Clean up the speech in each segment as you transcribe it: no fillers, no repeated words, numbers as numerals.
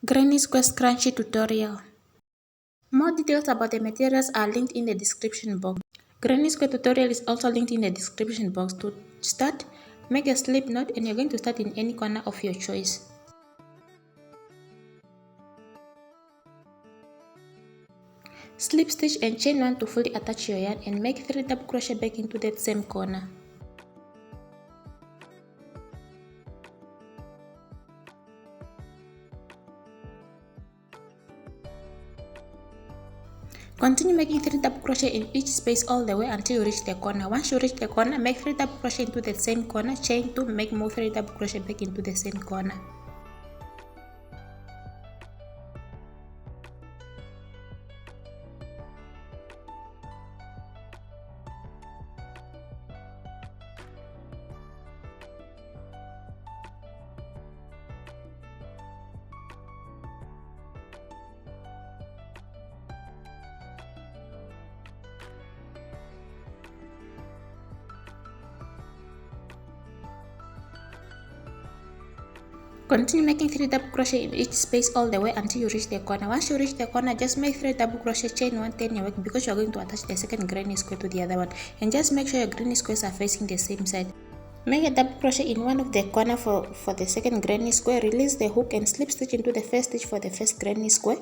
Granny square scrunchie tutorial. More details about the materials are linked in the description box. Granny square tutorial is also linked in the description box. To start, make a slip knot and you're going to start in any corner of your choice. Slip stitch and chain 1 to fully attach your yarn and make 3 double crochet back into that same corner. Continue making 3 double crochet in each space all the way until you reach the corner. Once you reach the corner, make 3 double crochet into the same corner, chain 2, make more 3 double crochet back into the same corner. Continue making 3 double crochet in each space all the way until you reach the corner. Once you reach the corner, just make 3 double crochet, chain 1, turn your work because you are going to attach the second granny square to the other one. And just make sure your granny squares are facing the same side. Make a double crochet in one of the corner for the second granny square. Release the hook and slip stitch into the first stitch for the first granny square.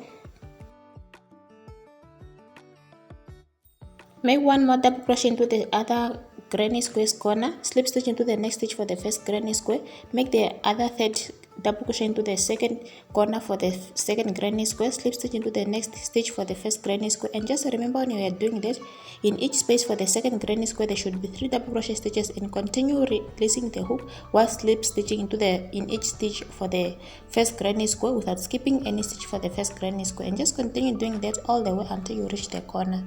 Make one more double crochet into the other granny square's corner, slip stitch into the next stitch for the first granny square, make the other third double crochet into the second corner for the second granny square, slip stitch into the next stitch for the first granny square. And just remember when you are doing that, in each space for the second granny square there should be 3 double crochet stitches, and continue releasing the hook while slip stitching into in each stitch for the first granny square without skipping any stitch for the first granny square, and just continue doing that all the way until you reach the corner.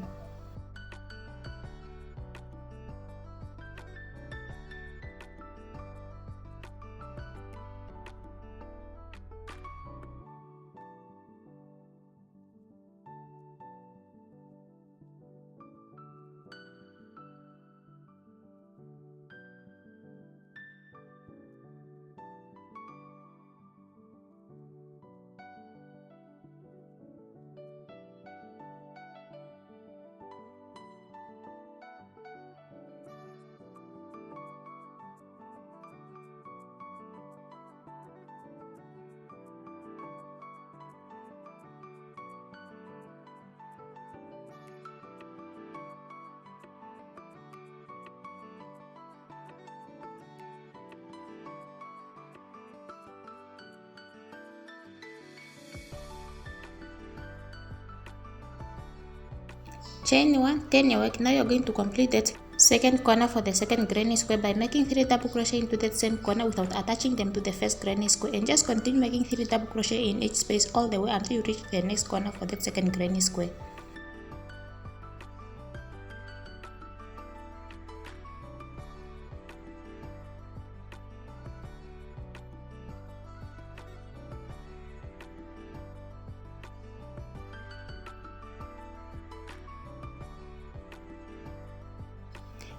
Chain 1, turn your work. Now you're going to complete that second corner for the second granny square by making 3 double crochet into that same corner without attaching them to the first granny square, and just continue making 3 double crochet in each space all the way until you reach the next corner for that second granny square.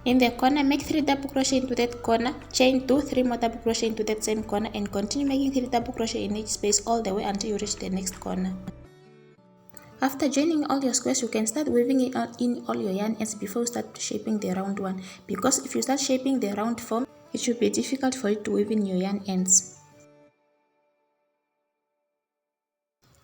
In the corner, make 3 double crochet into that corner, chain 2, 3 more double crochet into that same corner, and continue making 3 double crochet in each space all the way until you reach the next corner. After joining all your squares, you can start weaving in all your yarn ends before you start shaping the round one, because if you start shaping the round form, it should be difficult for you to weave in your yarn ends.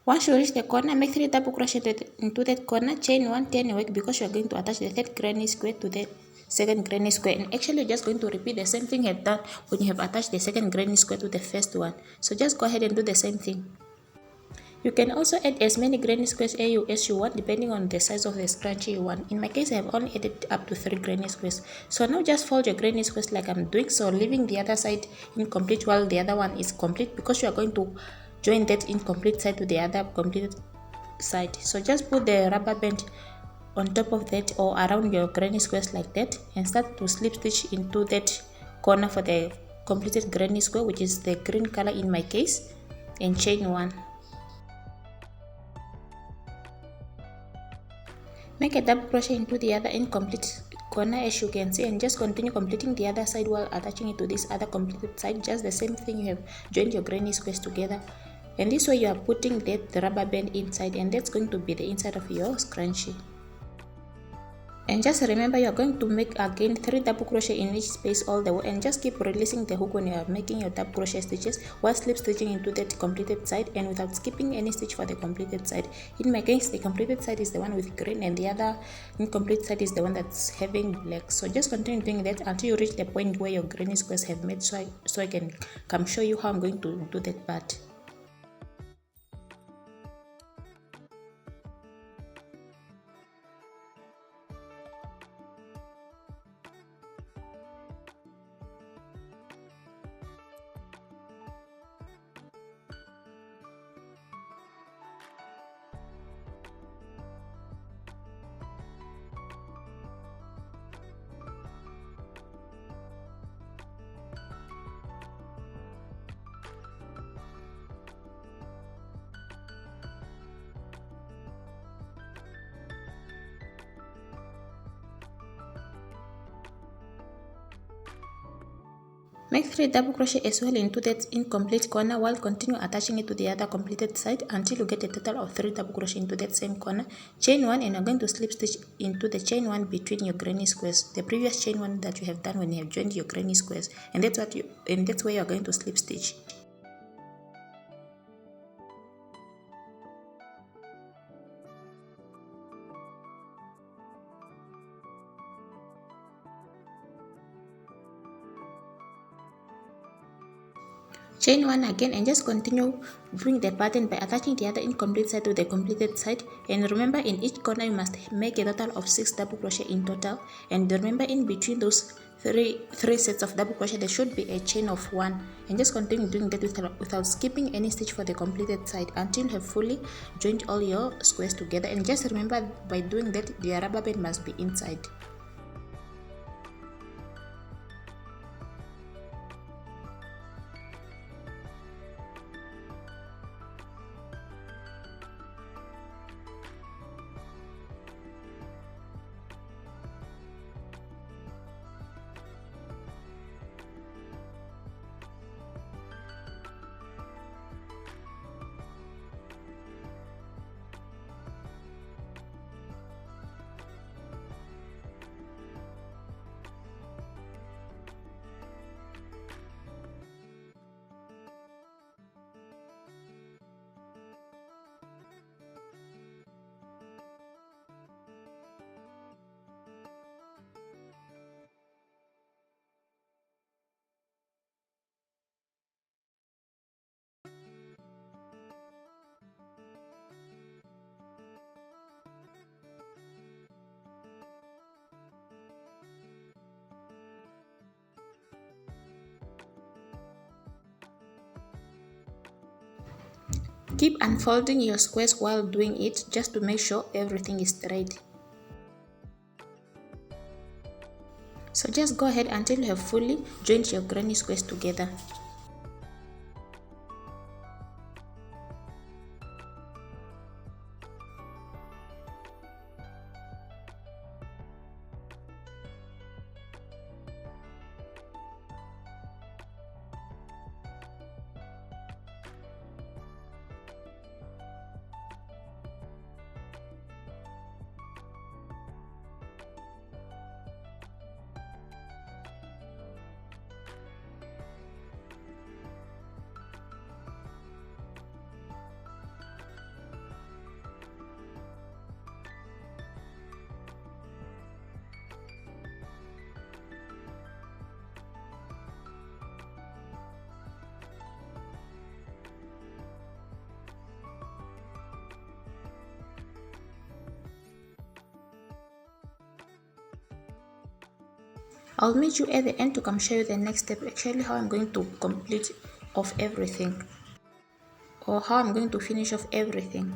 Once you reach the corner, make 3 double crochet into that corner, chain 1, turn your work because you are going to attach the third granny square to the second granny square, and actually you're just going to repeat the same thing you have done when you have attached the second granny square to the first one. So just go ahead and do the same thing. You can also add as many granny squares as you want depending on the size of the scrunchie you want. In my case, I have only added up to 3 granny squares. So now just fold your granny squares like I'm doing so, leaving the other side incomplete while the other one is complete, because you are going to join that incomplete side to the other completed side. So just put the rubber band on top of that or around your granny squares like that, and start to slip stitch into that corner for the completed granny square, which is the green color in my case, and chain 1. Make a double crochet into the other incomplete corner as you can see, and just continue completing the other side while attaching it to this other completed side. Just the same thing, you have joined your granny squares together And this way you are putting the rubber band inside, and that's going to be the inside of your scrunchie. And just remember, you are going to make again 3 double crochet in each space all the way, and just keep releasing the hook when you are making your double crochet stitches while slip stitching into that completed side and without skipping any stitch for the completed side. In my case, the completed side is the one with green and the other incomplete side is the one that's having black. So just continue doing that until you reach the point where your granny squares have made, so I can come show you how I'm going to do that part. Make 3 double crochet as well into that incomplete corner while continue attaching it to the other completed side until you get a total of 3 double crochet into that same corner. Chain 1, and you're going to slip stitch into the chain 1 between your granny squares, the previous chain 1 that you have done when you have joined your granny squares, and that's where you're going to slip stitch. Chain 1 again, and just continue doing the pattern by attaching the other incomplete side to the completed side. And remember, in each corner you must make a total of 6 double crochet in total. And remember, in between those three sets of double crochet there should be a chain of 1, and just continue doing that without skipping any stitch for the completed side until you have fully joined all your squares together. And just remember, by doing that the rubber band must be inside. Keep unfolding your squares while doing it, just to make sure everything is straight. So just go ahead until you have fully joined your granny squares together. I'll meet you at the end to come show you the next step, actually how I'm going to complete off everything, or how I'm going to finish off everything.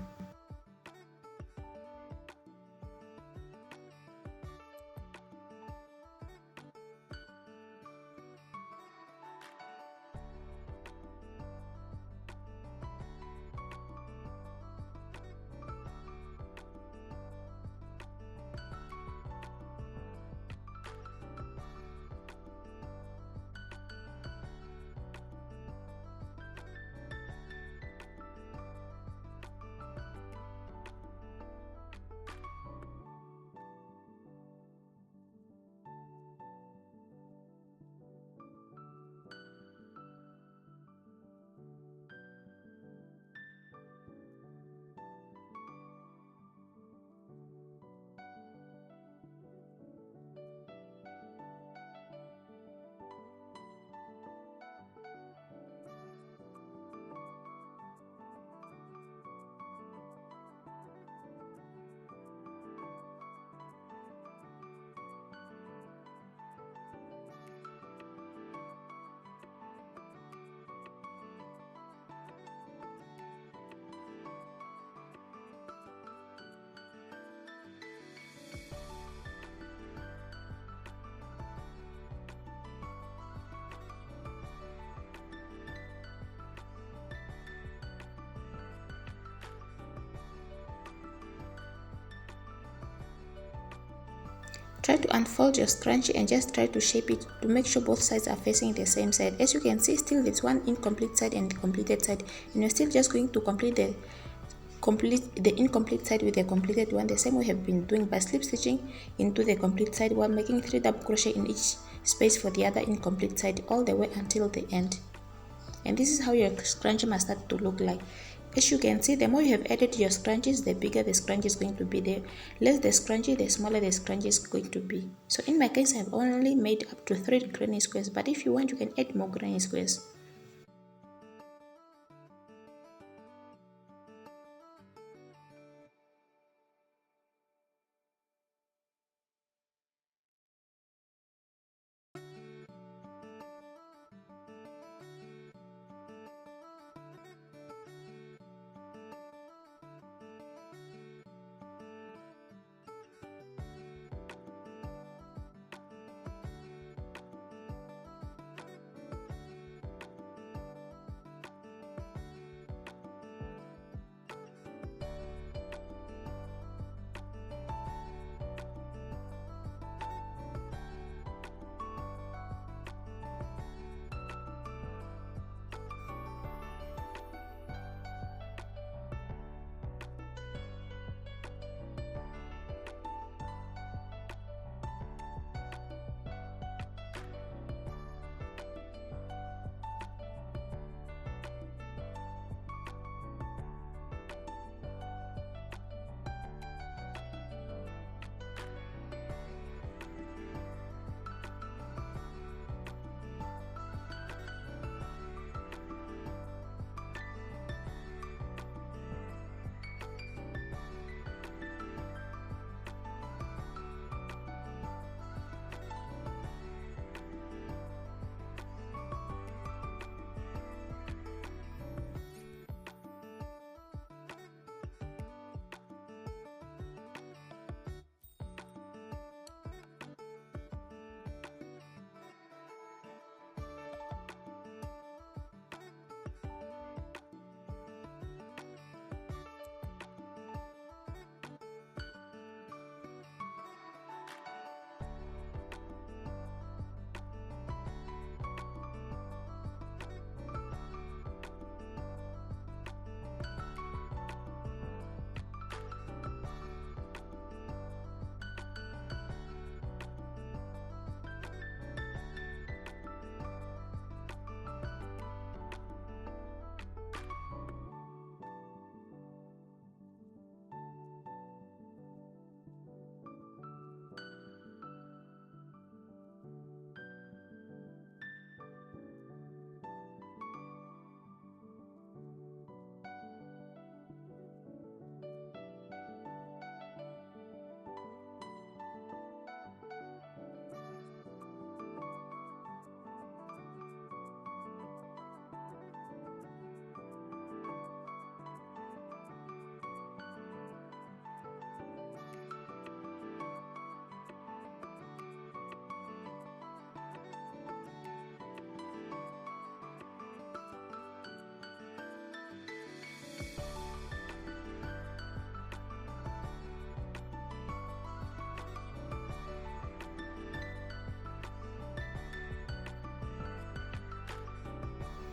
Try to unfold your scrunchie and just try to shape it to make sure both sides are facing the same side. As you can see, still there's one incomplete side and the completed side, and you're still just going to complete the incomplete side with the completed one, the same we have been doing by slip stitching into the complete side while making 3 double crochet in each space for the other incomplete side all the way until the end. And this is how your scrunchie must start to look like. As you can see, the more you have added to your scrunchies, the bigger the scrunchie is going to be. The less the scrunchie, the smaller the scrunchie is going to be. So in my case, I've only made up to 3 granny squares, but if you want, you can add more granny squares.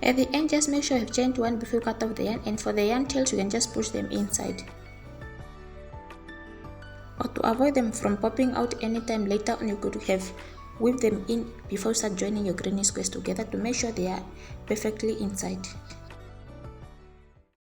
At the end, just make sure you have chained one before you cut off the yarn, and for the yarn tails, you can just push them inside. Or to avoid them from popping out anytime later on, you could have weave them in before you start joining your granny squares together to make sure they are perfectly inside.